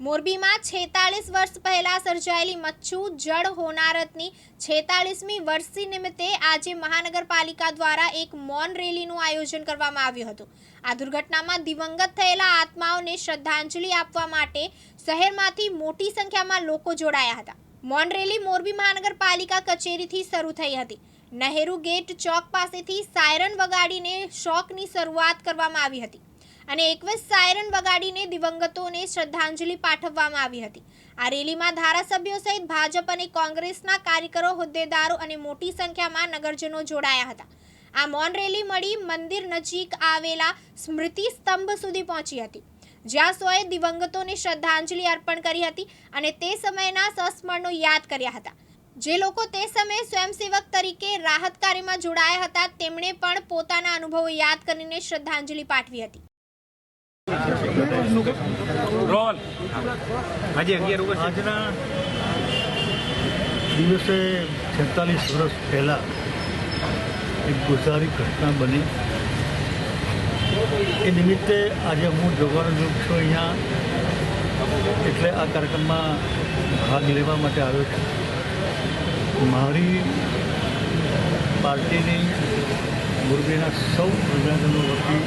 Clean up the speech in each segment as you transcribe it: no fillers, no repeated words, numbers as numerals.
મોરબીમાં 46 વર્ષ પહેલા સર્જાયેલી મચ્છુ જળ હોનારતની 46મી વર્ષી નિમિત્તે આજે મહાનગરપાલિકા દ્વારા એક મૌન રેલીનું આયોજન કરવામાં આવ્યું હતું। આ દુર્ઘટનામાં દિવંગત થયેલા આત્માઓને શ્રદ્ધાંજલિ આપવા માટે શહેરમાંથી મોટી સંખ્યામાં લોકો જોડાયા હતા। મૌન રેલી મોરબી મહાનગરપાલિકા કચેરીથી શરૂ થઈ હતી। નહેરુ ગેટ ચોક પાસેથી સાયરન વગાડીને શોકની શરૂઆત કરવામાં આવી હતી અને 21 સાયરન વગાડીને દિવંગતોને શ્રદ્ધાંજલિ પાઠવવામાં આવી હતી। આ રેલીમાં ધારાસભ્યો સહિત ભાજપ અને કોંગ્રેસના કાર્યકરો, હોદ્દેદારો અને મોટી સંખ્યામાં નગરજનો જોડાયા હતા। આ મૌન રેલી મળી મંદિર નજીક આવેલા સ્મૃતિ સ્તંભ સુધી પહોંચી હતી, જ્યાં સૌએ દિવંગતોને શ્રદ્ધાંજલિ અર્પણ કરી હતી અને તે સમયના સંસ્મરણો યાદ કર્યા હતા। જે લોકો તે સમયે સ્વયંસેવક તરીકે રાહત કાર્યમાં જોડાયા હતા તેમણે પણ પોતાના અનુભવો યાદ કરીને શ્રદ્ધાંજલિ પાઠવી હતી। રોલ આજે 11 આજના દિવસે 46 વર્ષ પહેલાં એક ગોઝારી ઘટના બની। એ નિમિત્તે આજે હું જોવાનો છું અહીંયા, એટલે આ કાર્યક્રમમાં ભાગ લેવા માટે આવ્યો છું। મારી પાર્ટીની મોરબીના સૌ પ્રજાજનો વતી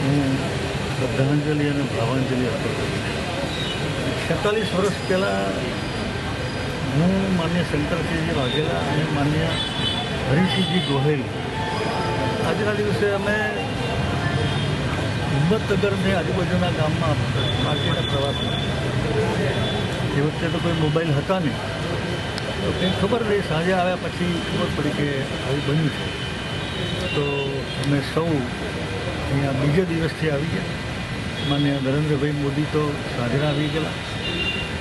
હું શ્રદ્ધાંજલિ અને ભાવાંજલિ અર્પણ કરું છું। 46 વર્ષ પહેલાં હું માન્ય શંકરસિંહજી વાઘેલા અને માન્ય હરિસિંહજી ગોહેલ આજના દિવસે અમે હિંમતનગર અને આજુબાજુના ગામમાં પાર્ટીના પ્રવાસમાં, એ વખતે તો કોઈ મોબાઈલ હતા નહીં, તો કંઈ ખબર નહીં। સાંજે આવ્યા પછી ખબર પડી કે આવું બન્યું છે, તો અમે સૌ અહીંયા બીજા દિવસથી આવી ગયા। માન્ય નરેન્દ્રભાઈ મોદી તો સાંજના આવી ગયેલા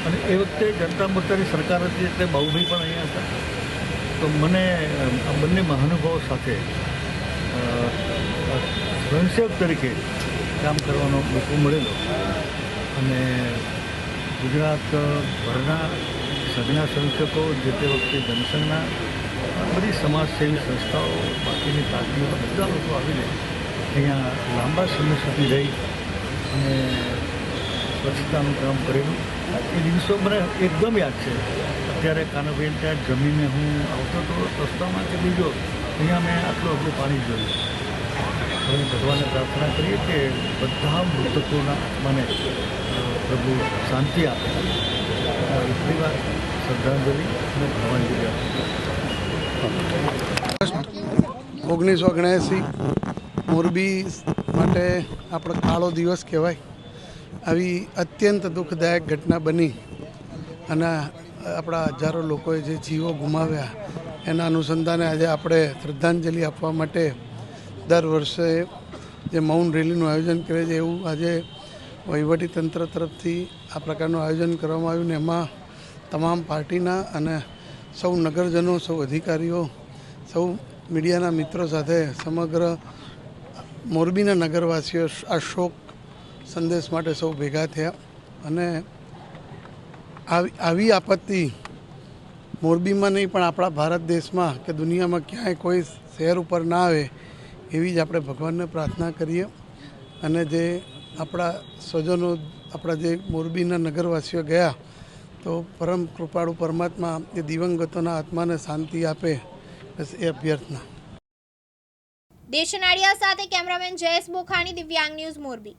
અને એ વખતે જનતા મોરચાની સરકાર હતી, એટલે બાબુભાઈ પણ અહીંયા હતા। તો મને આ બંને મહાનુભાવો સાથે સ્વયંસેવક તરીકે કામ કરવાનો મોકો મળેલો અને ગુજરાતભરના સઘળા સ્વયંસેવકો, જે તે વખતે જનસંઘના બધી સમાજસેવી સંસ્થાઓ, બાકીની પાર્ટીઓ, બધા લોકો આવીને અહીંયા લાંબા સમય સુધી રહી અને સ્વચ્છતાનું કામ કરેલું। એ દિવસો મને એકદમ યાદ છે। અત્યારે કાનાભાઈ ત્યાં જમીને હું આવતો હતો રસ્તામાં કે બીજો અહીંયા મેં આટલું પાણી જોયું। હવે ભગવાનને પ્રાર્થના કરીએ કે બધા મૃતકોના આત્માને પ્રભુ શાંતિ આપે। એટલી વાર શ્રદ્ધાંજલિ અને ભાવાંજલિ આપે। 1979 મોરબી માટે આપણો કાળો દિવસ કહેવાય। આવી અત્યંત દુઃખદાયક ઘટના બની અને આપણા હજારો લોકોએ જે જીવો ગુમાવ્યા, એના અનુસંધાને આજે આપણે શ્રદ્ધાંજલિ આપવા માટે દર વર્ષે જે મૌન રેલીનું આયોજન કરે છે, એવું આજે વહીવટીતંત્ર તરફથી આ પ્રકારનું આયોજન કરવામાં આવ્યું ને એમાં તમામ પાર્ટીના અને સૌ નગરજનો, સૌ અધિકારીઓ, સૌ મીડિયાના મિત્રો સાથે સમગ્ર મોરબીના નગરવાસીઓ આ શોક સંદેશ માટે સૌ ભેગા થયા અને આવી આપત્તિ મોરબીમાં નહીં પણ આપણા ભારત દેશમાં કે દુનિયામાં ક્યાંય કોઈ શહેર ઉપર ના આવે એવી જ આપણે ભગવાનને પ્રાર્થના કરીએ અને જે આપણા સ્વજનો, આપણા જે મોરબીના નગરવાસીઓ ગયા, તો પરમ કૃપાળુ પરમાત્મા એ દિવંગતોના આત્માને શાંતિ આપે, બસ એ અભ્યર્થના। દેશનાળિયા સાથે કેમેરામેન જયેશ બોખાણી, દિવ્યાંગ ન્યૂઝ, મોરબી।